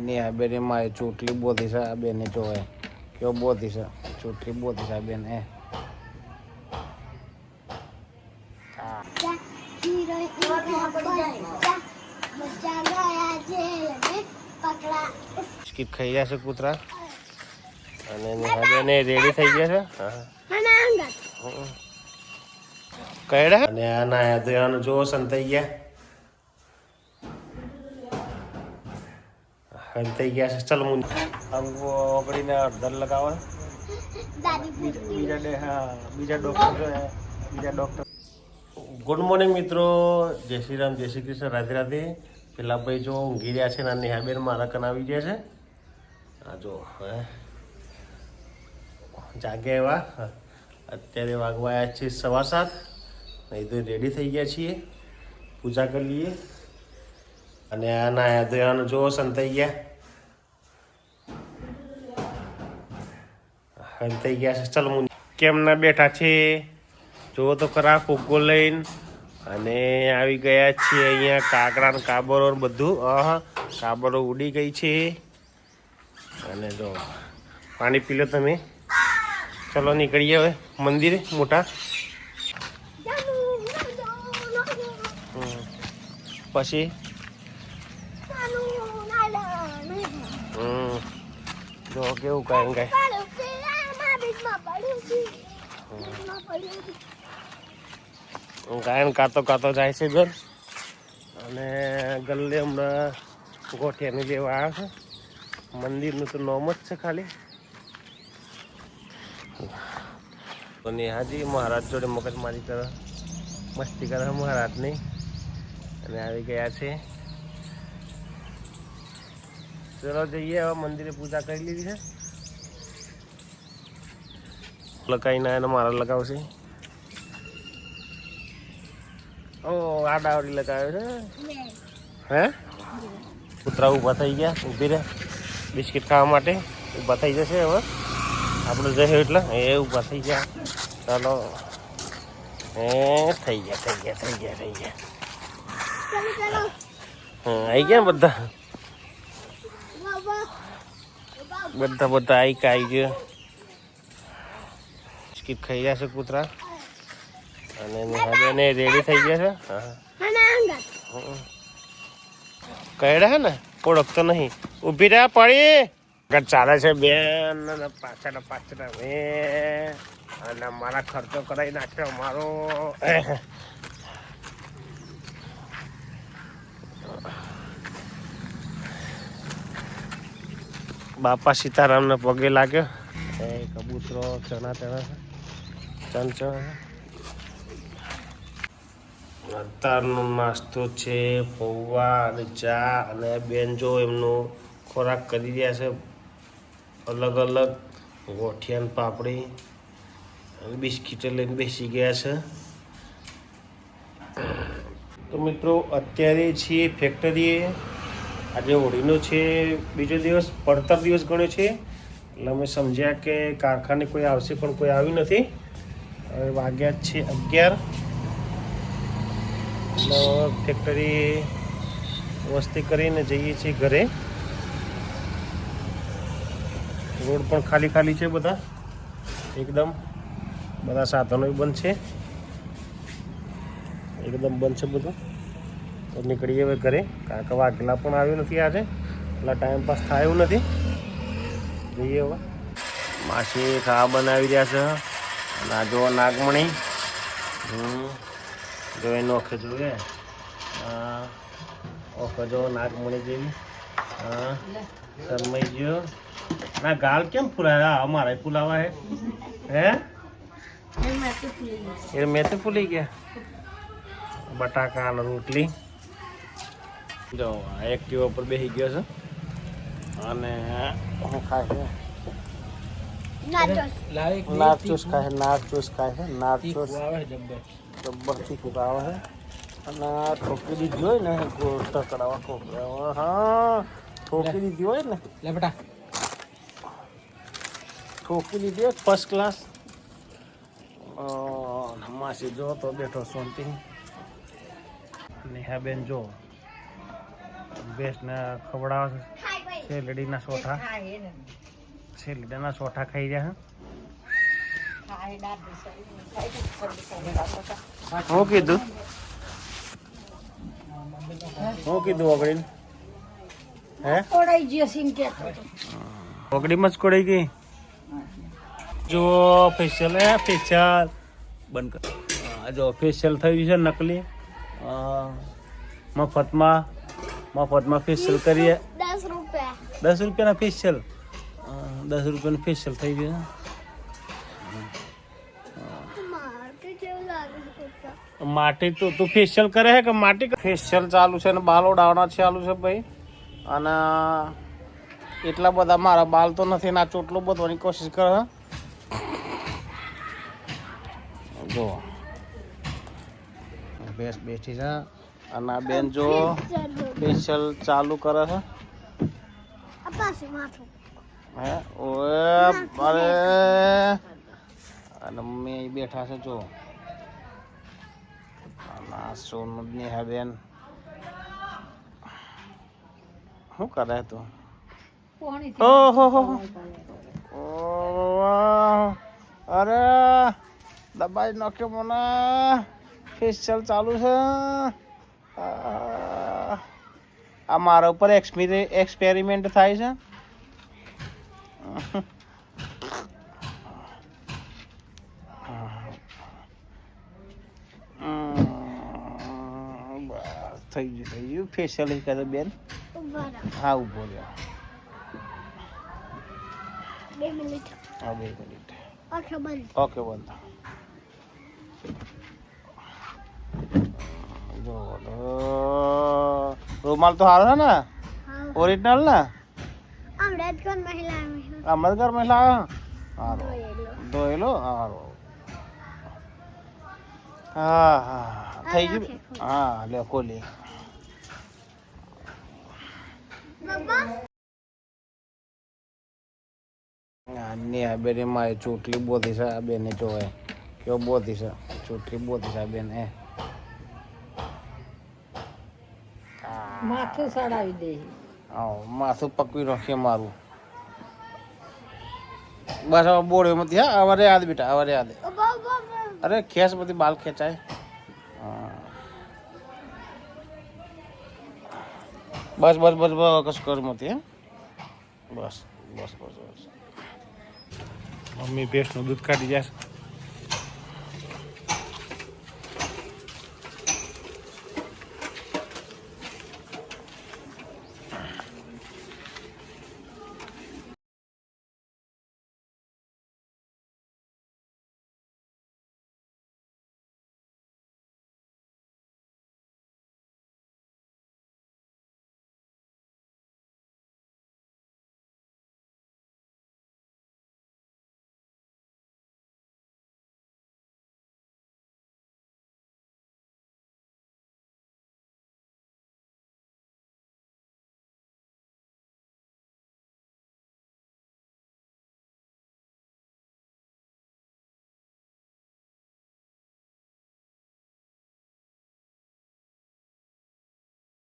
નેહા બેન મારે ચોટલી બોધી છે આ બેને જોવે કેવો બોધી છે ચોટલી બોધી છે આ બેન એ બિસ્કિટ ખાઈ ગયા છે કૂતરા અને નેહા બેન રેડી થઈ ગયા છે કયડા અને આ નાયા તો આનું જો સંતાઈ ગયા થઈ ગયા છે ચલ મું ઓગળીને અડધર લગાવે બીજા ડૉક્ટર ગુડ મોર્નિંગ મિત્રો જય શ્રી રામ જય શ્રી કૃષ્ણ રાધે રાધે પેલા ભાઈ જો ઊંઘી રહ્યા છે ને નેહાબેન મારા કન આવી ગયા છે આ જો હે જાગ્યા એવા અત્યારે વાગવાયા છે 7:15 નહીં તો રેડી થઈ ગયા છીએ પૂજા કરી લઈએ અને આ નાયા ધોયાનું જો સંતાઈ ગયા છે ચલ મું કેમ ના બેઠા છે જુઓ તો ખરા ફુગ્ગો લઈને અને આવી ગયા છીએ અહીંયા કાકડા ને કાબરો બધું કાબરો ઉડી ગઈ છે અને જો પાણી પી લો તમે ચલો નીકળીએ હવે મંદિરે મોટા પછી જો કેવું કાંઈ ગાયન કાતો જાય છે બેન અને ગલ્લે હમણાં ગોઠિયાની લેવા આવ્યા છે મંદિરનું તો નામ જ છે ખાલી તો નેહાજી મહારાજ જોડે મગજમારી કરે મસ્તી કરે મહારાજની અને આવી ગયા છે ચલો જઈએ હવે મંદિરે પૂજા કરી લીધી છે લગાવીને એને મારા લગાવશે ઓ આ ડાવડી લગાવ્યો છે હે કૂતરા ઊભા થઈ ગયા ઊભી રહે બિસ્કિટ ખાવા માટે ઊભા થઈ જશે હવે આપણે જશે એટલે એ ઊભા થઈ ગયા ચાલો એ થઈ ગયા આવી ગયા બધા આવી ગયો બિસ્કિટ ખાઈ ગયા છે કૂતરા અને નેહાબેન રેડી થઈ ગયા છે કયડા હે ને ઓળખતો નહીં ઊભી રહ્યા પડી ચાલે છે બેન પાછળ અને મારા ખર્ચો કરાવી નાખ્યો મારો બાપા સીતારામને પગે લાગ્યો એ કબૂતરો ચણા ચણચણ અત્યારનો નાસ્તો છે પૌવા અને ચા અને બેન જો એમનો ખોરાક કરી રહ્યા છે અલગ અલગ ગોઠિયાન પાપડી અને બિસ્કીટો લઈને બેસી ગયા છે તો મિત્રો અત્યારે છીએ ફેક્ટરીએ આજે હોળીનો છે બીજો દિવસ પડતર દિવસ ગણ્યો છે એટલે અમે સમજ્યા કે કારખાને કોઈ આવશે પણ કોઈ આવ્યું નથી હવે વાગ્યા છે 11 એટલે ફેક્ટરી વસ્તી કરીને જઈએ છીએ ઘરે રોડ પણ ખાલી છે બધા એકદમ બધા સાધનો બંધ છે એકદમ બંધ છે બધું તો નીકળીએ હવે ઘરે કારણ કે વાઘેલા પણ આવ્યું નથી આજે એટલે ટાઈમ પાસ થાય એવું નથી જઈએ હવે માસી ખાવા બનાવી રહ્યા છે અને આ જો નાગમણી જો એનો ઓખે જોઈએ ઓખો જો નાગમણી જેવી શરમાઈ ગયો ના ગાલ કેમ ફૂલાયા અમારા ફૂલાવા હે એ મેં તો ફૂલી ગયા બટાકા અને રોટલી જો એક્ટિવા ઉપર બેસી ગયો છે અને હું ખાય છે નાચોસ ખાય છે નાચોસ જબરથી ફૂકાવે છે અને ઠોકી દીધી હોય ને ટકડાવા ઠોકરા હા ઠોકી દીધી હોય ને લે બેટા ઠોકી દીધી હોય ફર્સ્ટ ક્લાસ માસી જો તો બેઠો શાંતિ નેહાબેન જો ભેંસને ખવડાવે છે શેરડીના સોઠા ખાઈ રહ્યા. હું કીધું ઓગળી હે ઓગળીમાં જ કોડાઈ ગઈ. જો ફેશિયલ બંધ કર. જો ફેશિયલ થયું છે નકલી. મફતમાં ફેશિયલ કરીએ. 10 રૂપિયાના ફેશિયલ. 10 રૂપિયાનું ફેશિયલ થઈ ગયું. માટી તો તું ફેશિયલ કરે હે કે માટી ફેશિયલ ચાલુ છે ને બાલ ઓડાવવાના ચાલુ છે ભાઈ. અને એટલા બધા મારા બાલ તો નથી ના ચોટલો બધવાની કોશિશ કરે. જો બેસ બેઠી છે અને આ બેન જો ફેશિયલ ચાલુ કરે છે. હે ઓએ અરે અને મમ્મી અહીં બેઠા છે જો. સોનું નેહા બેન શું કરે તું? ઓહો અરે દબાઈ નાખ્યો મને. ફેશિયલ ચાલુ છે. આ મારા ઉપર એક્સપેરિમેન્ટ થાય છે. થઈ ગયું ફેશિયલ કરે બેન. હા ઉભો રહ્યો. 2 મિનિટ. હા 2 મિનિટ. ઓકે બંધ. જો રૂમાલ તો સારો છે ને? ઓરિજિનલ ને? અમૃતગર મહિલા હારો ધોયેલો હારો. હા થઈ ગયું. હા લે ખોલી. આ બેને મારી ચોટલી બોધી છે. આ બેને જોવાય કેવો બોધી છે. ચોટલી બોધી છે આ બેન. માથું સડાવી દે. માથું પકવી રાખીએ મારું. બસ હવે બોડ્યો મત. હા અવારે યાદ બેટા અવારે યાદ. અરે ખેંચ બધી બાલ ખેંચાય. બસ બસ બસ બસ કશું કર મત. બસ બસ બસ બસ. મમ્મી ભેંસનું દૂધ કાઢી જશે.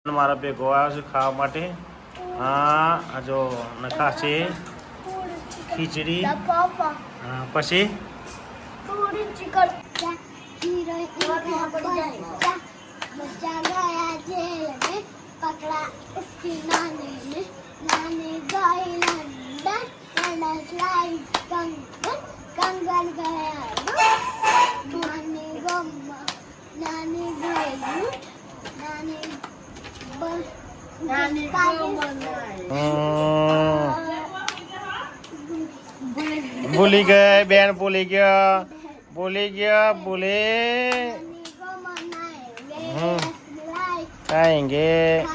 મારા ભેગો આવ્યો છે ખાવા માટે. હા જો નખા છે ખીચડી. પછી ભૂલી ગઈ બેન. ભૂલી ગયા ખાएंगे.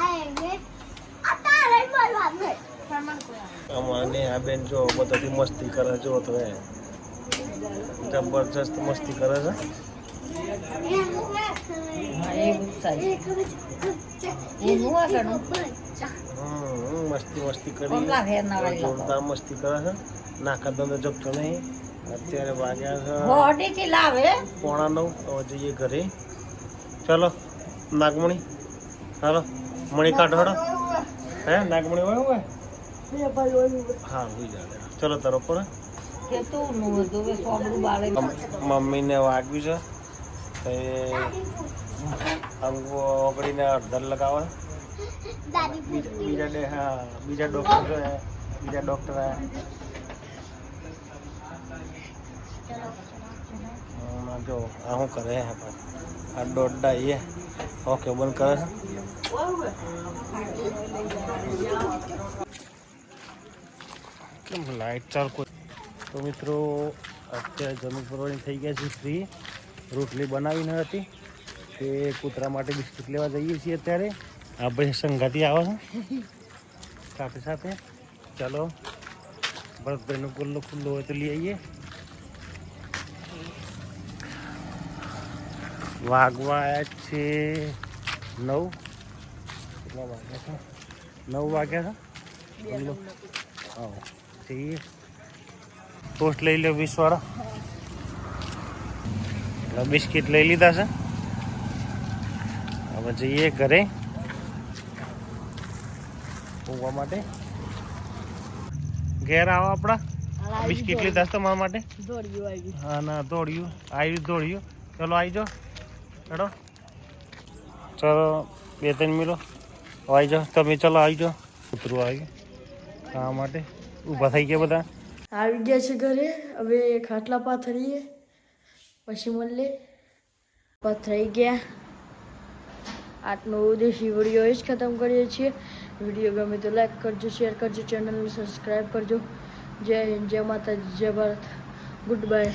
અમારે આ બેન જો બધાથી મસ્તી કરે. જો તો જબરજસ્ત મસ્તી કરે છે. મસ્તી કરી જોરદાર મસ્તી કરે છે. નાકા ધંધો જપતો નહીં. અત્યારે વાગ્યા છે 8:45. હવે જઈએ ઘરે. ચલો નાગમણી હાલો મણી કાઢો. હે નાગમણી હોય હા હુઈ જા ચલો તારો પર કે તું નું હતું હવે સોબડું બાળે મમ્મીને વાગ્યું છે તો એ અંગો ઓગળીને અડધર લગાવે બીજા ડૉક્ટર જો આ શું કરે આ દોડડા એ ઓકે બંધ કરે છે કેમ લાઈટ ચાલ કોઈ તો મિત્રો અત્યારે જમીન પરવાની થઈ ગયા છે ફ્રી રોટલી બનાવી ન હતી તે કૂતરા માટે બિસ્કિટ લેવા જઈએ છીએ અત્યારે આ ભાઈ સંગાતી આવે છે સાથે સાથે ચાલો ભરતભાઈનો ગોલ્લો ખુલ્લો હોય તો લઈ આવીએ વાગવા આવ્યા છે 9 કેટલા વાગ્યા છે 9 વાગ્યા છે હા જઈએ ટોસ્ટ લઈ લો 20 વાળા બિસ્કિટ લઈ લીધા છે હવે જઈએ ઘરે ઊંઘવા માટે ઘેર આવો આપણા બિસ્કિટ લીધા છે મારા માટે હા ના દોડ્યું ચલો આવી જાઓ ચલો ચલો 2-3 મિનિટ આવી જાઓ તમે ચલો આવી જાઓ કૂતરું આવ્યું ખાવા માટે ઊભા થઈ ગયા બધા આવી ગયા છે ઘરે હવે ખાટલા પાથરીએ પછી મળીએ પાથરાઈ ગયા આજનો દેશી વિડીયો જ ખતમ કરીએ છીએ વિડીયો ગમે તો લાઈક કરજો શેર કરજો ચેનલને સબસ્ક્રાઈબ કરજો જય હિન્દ જય માતાજી જય ભારત ગુડ બાય